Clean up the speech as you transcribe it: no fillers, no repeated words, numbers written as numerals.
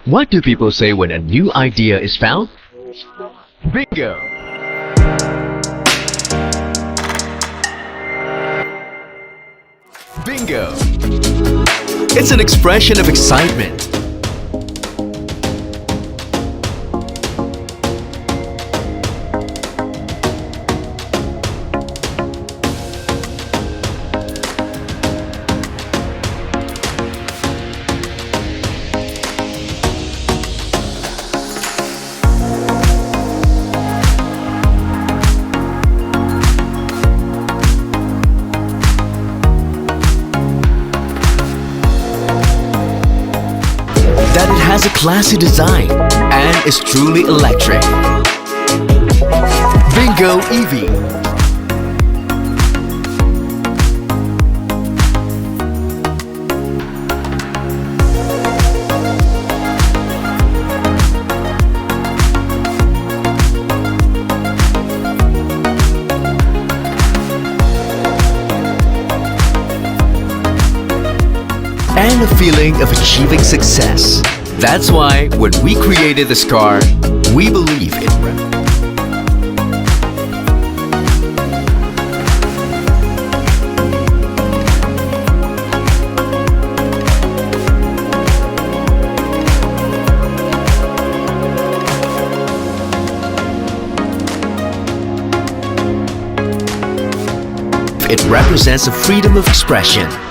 What do people say when a new idea is found? Bingo! Bingo! It's an expression of excitement. That it has a classy design and is truly electric. Bingo EV. And a feeling of achieving success. That's why when we created this car, we believe it represents a freedom of expression.